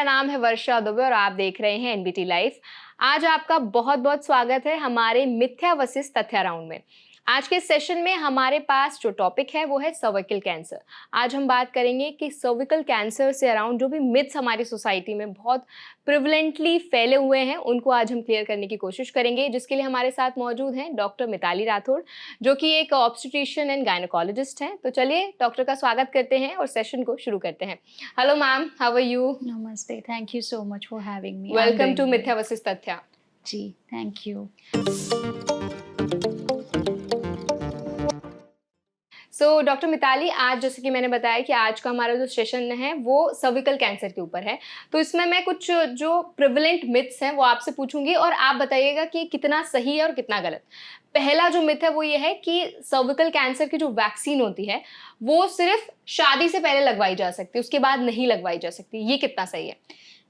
नाम है वर्षा दुबे और आप देख रहे हैं एनबीटी लाइव। आज आपका बहुत बहुत स्वागत है हमारे मिथ्यावशिष्ट तथ्य राउंड में। आज के सेशन में हमारे पास जो टॉपिक है वो है सर्विकल कैंसर। आज हम बात करेंगे कि सर्विकल कैंसर से अराउंड जो भी मिथ्स हमारी सोसाइटी में बहुत प्रिवलेंटली फैले हुए हैं उनको आज हम क्लियर करने की कोशिश करेंगे, जिसके लिए हमारे साथ मौजूद हैं डॉक्टर मिताली राठौड़, जो कि एक ऑब्स्टेट्रिशियन एंड गायनेकोलॉजिस्ट हैं। तो चलिए डॉक्टर का स्वागत करते हैं और सेशन को शुरू करते हैं। Hello ma'am, how are you? Namaste. Thank you so much for having me. I'm welcome doing to good. मिथ्यावशिष्ट तथ्य। जी, thank you. So doctor Mitali, आज जैसे कि मैंने बताया कि आज का हमारा जो सेशन है वो सर्विकल कैंसर के ऊपर है। तो इसमें मैं कुछ जो प्रिवलेंट मिथ्स हैं वो आपसे पूछूंगी और आप बताइएगा कि कितना सही है और कितना गलत। पहला जो मिथ है वो ये है कि सर्विकल कैंसर की जो वैक्सीन होती है वो सिर्फ शादी से पहले लगवाई जा सकती है, उसके बाद नहीं लगवाई जा सकती। ये कितना सही है?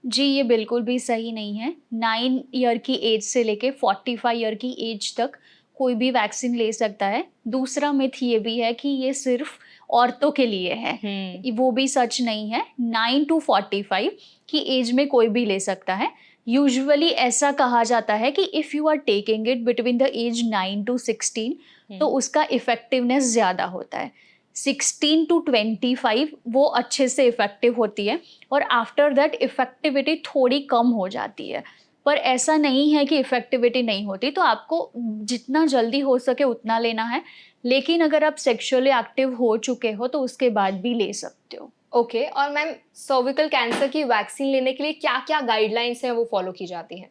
जी, ये बिल्कुल भी सही नहीं है। 9 ईयर की एज से लेके 45 ईयर की एज तक कोई भी वैक्सीन ले सकता है। दूसरा मिथ ये भी है कि ये सिर्फ औरतों के लिए है। वो भी सच नहीं है। 9 to 45 की एज में कोई भी ले सकता है। यूजुअली ऐसा कहा जाता है कि if you are taking it between the age 9 to 16 तो उसका इफ़ेक्टिवनेस ज़्यादा होता है। 16 to 25 वो अच्छे से इफ़ेक्टिव होती है और आफ्टर दैट इफ़ेक्टिविटी थोड़ी कम हो जाती है। पर ऐसा नहीं है कि इफ़ेक्टिविटी नहीं होती, तो आपको जितना जल्दी हो सके उतना लेना है। लेकिन अगर आप सेक्सुअली एक्टिव हो चुके हो तो उसके बाद भी ले सकते हो। ओके, और मैम सर्विकल कैंसर की वैक्सीन लेने के लिए क्या क्या गाइडलाइंस हैं वो फॉलो की जाती हैं?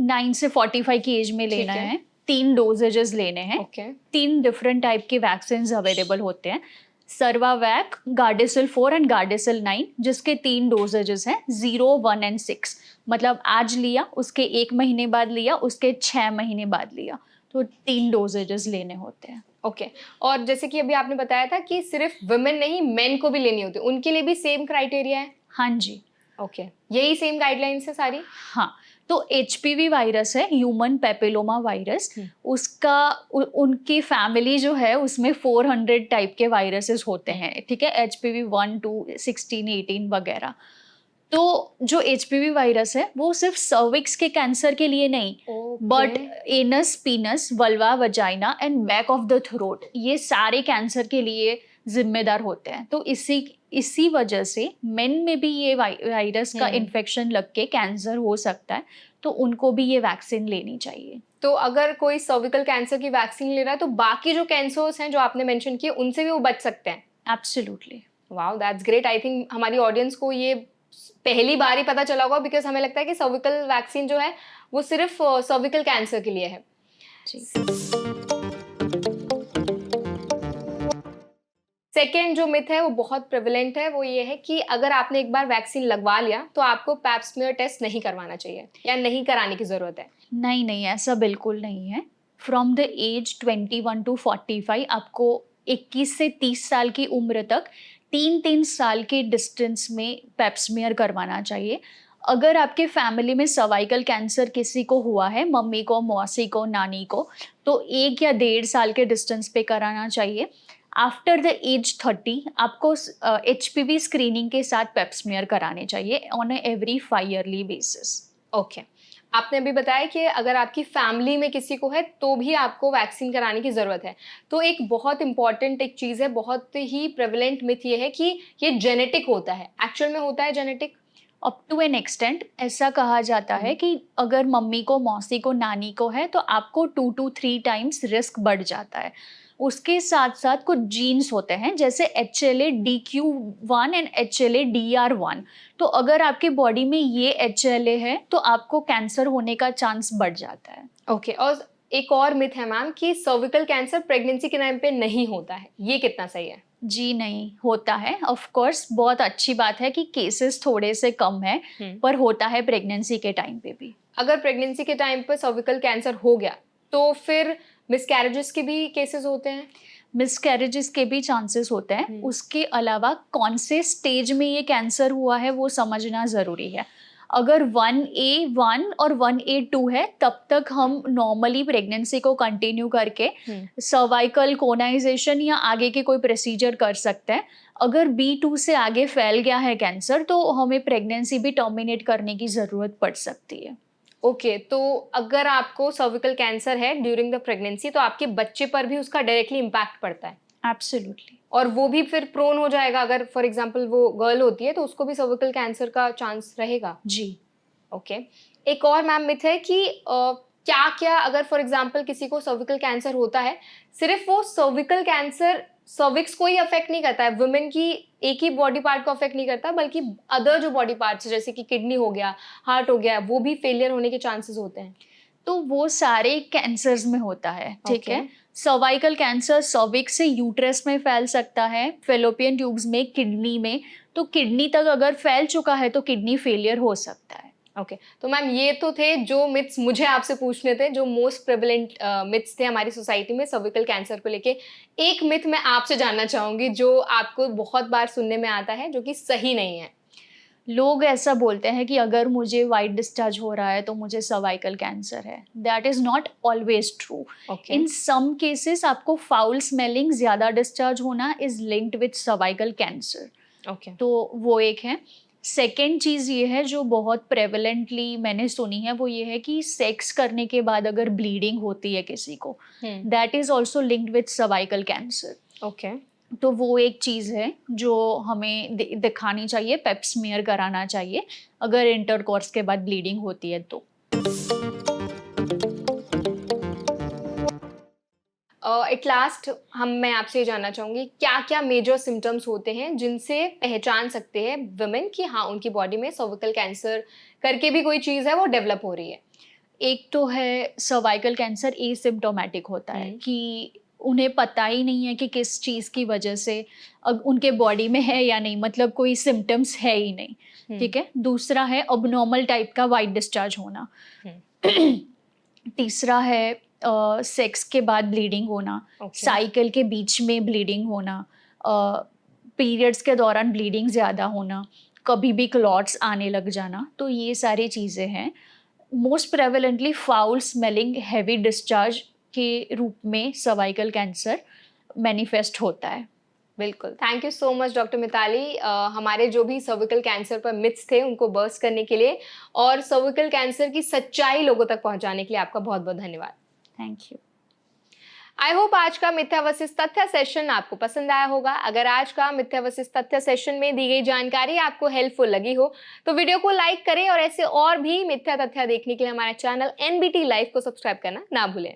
9 से 45 की एज में लेना ठीक है। है। 3 डोजेजेस लेने हैं। ओके। 3 डिफरेंट टाइप के वैक्सीन अवेलेबल होते हैं। सर्वावैक, गार्डेसिल 4 एंड गार्डेसिल 9, जिसके 3 डोजेजेस हैं, 0, 1 एंड 6। मतलब आज लिया, उसके 1 महीने बाद लिया, उसके 6 महीने बाद लिया। तो 3 डोजेजेस लेने होते हैं। ओके, और जैसे कि अभी आपने बताया था कि सिर्फ वुमेन नहीं मेन को भी लेनी होती है, उनके लिए भी सेम क्राइटेरिया है? हाँ जी। ओके, यही सेम गाइडलाइंस है सारी? हाँ, तो एचपीवी वायरस है, ह्यूमन पेपिलोमा वायरस। उसका उनकी फैमिली जो है उसमें 400 टाइप के वायरसेस होते हैं, ठीक है, एचपीवी 1, 2, 16, 18 वगैरह। तो जो एचपीवी वायरस है वो सिर्फ सर्विक्स के कैंसर के लिए नहीं, but anus, पीनस, vulva, vagina and back of the throat, ये सारे कैंसर के लिए जिम्मेदार होते हैं। तो इसी वजह से मेन में भी ये वायरस का इन्फेक्शन लग के कैंसर हो सकता है, तो उनको भी ये वैक्सीन लेनी चाहिए। तो अगर कोई सर्विकल कैंसर की वैक्सीन ले रहा है तो बाकी जो कैंसर्स हैं जो आपने मेंशन किए उनसे भी वो बच सकते हैं? Absolutely. Wow, that's great. I think हमारी ऑडियंस को ये पहली बार ही पता चला होगा, बिकॉज हमें लगता है कि सर्विकल वैक्सीन जो है वो सिर्फ सर्विकल कैंसर के लिए है। जी। सेकेंड जो मिथ है वो बहुत प्रेवलेंट है, वो ये है कि अगर आपने एक बार वैक्सीन लगवा लिया तो आपको पैप स्मीयर टेस्ट नहीं करवाना चाहिए या नहीं कराने की जरूरत है। नहीं, ऐसा बिल्कुल नहीं है। फ्रॉम द एज 21 to 45 आपको 21 से 30 साल की उम्र तक 3 साल के डिस्टेंस में पेप स्मीयर करवाना चाहिए। अगर आपके फैमिली में सर्वाइकल कैंसर किसी को हुआ है, मम्मी को, मौसी को, नानी को, तो 1 या 1.5 साल के डिस्टेंस पे कराना चाहिए। आफ्टर द एज 30 आपको एचपीवी स्क्रीनिंग के साथ पेप स्मीयर कराने चाहिए on every 5 yearly basis. Okay, आपने अभी बताया कि अगर आपकी फैमिली में किसी को है तो भी आपको वैक्सीन कराने की ज़रूरत है। तो एक बहुत इंपॉर्टेंट एक चीज़ है, बहुत ही प्रेवलेंट मिथ ये है कि ये जेनेटिक होता है। एक्चुअल में होता है genetic? Up to an extent ऐसा कहा जाता है कि अगर मम्मी को, मौसी को, नानी को है तो आपको 2 to 3 टाइम्स रिस्क बढ़ जाता है। उसके साथ साथ कुछ जीन्स होते हैं जैसे HLA-DQ1 एंड HLA-DR1। तो अगर आपकी बॉडी में ये HLA है तो आपको कैंसर होने का चांस बढ़ जाता है। ओके, और एक और मिथ है मैम कि सर्विकल कैंसर प्रेगनेंसी के टाइम पे नहीं होता है, ये कितना सही है? जी नहीं, होता है। ऑफ कोर्स बहुत अच्छी बात है कि केसेस थोड़े से कम है, पर होता है प्रेगनेंसी के टाइम पे भी। अगर प्रेगनेंसी के टाइम पे सर्विकल कैंसर हो गया तो फिर मिसकैरेजेस के भी केसेस होते हैं? मिसकैरेजेस के भी चांसेस होते हैं। उसके अलावा कौन से स्टेज में ये कैंसर हुआ है वो समझना ज़रूरी है। अगर 1A1 और 1A2 है तब तक हम नॉर्मली प्रेगनेंसी को कंटिन्यू करके सर्वाइकल कोनाइजेशन या आगे के कोई प्रोसीजर कर सकते हैं। अगर B2 से आगे फैल गया है कैंसर तो हमें प्रेगनेंसी भी टर्मिनेट करने की ज़रूरत पड़ सकती है। ओके तो अगर आपको सर्विकल कैंसर है ड्यूरिंग द प्रेगनेंसी तो आपके बच्चे पर भी उसका डायरेक्टली इम्पैक्ट पड़ता है। एब्सोल्युटली। और वो भी फिर प्रोन हो जाएगा, अगर फॉर एग्जांपल वो गर्ल होती है तो उसको भी सर्विकल कैंसर का चांस रहेगा। जी। ओके एक और मैम मिथ है कि क्या क्या अगर फॉर एग्जांपल किसी को सर्विकल कैंसर होता है, सिर्फ वो सर्विकल कैंसर सर्विक्स को ही अफेक्ट नहीं करता है, वुमेन की एक ही बॉडी पार्ट को अफेक्ट नहीं करता, बल्कि अदर जो बॉडी पार्ट्स है जैसे कि किडनी हो गया, हार्ट हो गया, वो भी फेलियर होने के चांसेस होते हैं। तो वो सारे कैंसर्स में होता है, ठीक Okay. है। सर्वाइकल कैंसर सर्विक्स से यूट्रस में फैल सकता है, फेलोपियन ट्यूब्स में, किडनी में। तो किडनी तक अगर फैल चुका है तो किडनी फेलियर हो सकता है। ओके तो मैम ये तो थे जो मिथ्स मुझे आपसे पूछने थे, जो मोस्ट प्रेवलेंट मिथ्स थे हमारी सोसाइटी में सर्विकल कैंसर को लेके। एक मिथ मैं आपसे जानना चाहूंगी जो आपको बहुत बार सुनने में आता है जो कि सही नहीं है। लोग ऐसा बोलते हैं कि अगर मुझे वाइट डिस्चार्ज हो रहा है तो मुझे सर्वाइकल कैंसर है। That is not always true. Okay in some cases आपको फाउल स्मेलिंग, ज्यादा डिस्चार्ज होना is linked with cervical cancer. Okay तो वो एक है। सेकेंड चीज़ ये है जो बहुत प्रेवलेंटली मैंने सुनी है, वो ये है कि सेक्स करने के बाद अगर ब्लीडिंग होती है किसी को, that is also linked with cervical cancer. Okay तो वो एक चीज़ है जो हमें दिखानी चाहिए, पेप स्मीयर कराना चाहिए अगर इंटरकोर्स के बाद ब्लीडिंग होती है तो। एट लास्ट मैं आपसे ये जानना चाहूंगी क्या क्या मेजर सिम्टम्स होते हैं जिनसे पहचान सकते हैं वुमेन कि हाँ उनकी बॉडी में सर्विकल कैंसर करके भी कोई चीज़ है वो डेवलप हो रही है। एक तो है सर्वाइकल कैंसर एसिम्प्टोमेटिक होता है कि उन्हें पता ही नहीं है कि किस चीज़ की वजह से अब उनके बॉडी में है या नहीं, मतलब कोई सिम्टम्स है ही नहीं, ठीक है। दूसरा है अबनॉर्मल टाइप का वाइट डिस्चार्ज होना। तीसरा है सेक्स के बाद ब्लीडिंग होना, साइकिल के बीच में ब्लीडिंग होना, पीरियड्स के दौरान ब्लीडिंग ज़्यादा होना, कभी भी क्लॉट्स आने लग जाना। तो ये सारी चीज़ें हैं। Most prevalently foul smelling, heavy discharge के रूप में सर्वाइकल कैंसर मैनिफेस्ट होता है। बिल्कुल, thank you so much doctor Mitali, हमारे जो भी सर्विकल कैंसर पर मिथ्स थे उनको बर्स्ट करने के लिए और सर्विकल कैंसर की सच्चाई लोगों तक पहुंचाने के लिए आपका बहुत बहुत धन्यवाद। Thank you. आई होप आज का मिथ्या वर्सेस तथ्य सेशन आपको पसंद आया होगा। अगर आज का मिथ्या वर्सेस तथ्य सेशन में दी गई जानकारी आपको हेल्पफुल लगी हो तो वीडियो को लाइक करें और ऐसे और भी मिथ्या तथ्य देखने के लिए हमारे चैनल NBT लाइव को सब्सक्राइब करना ना भूलें।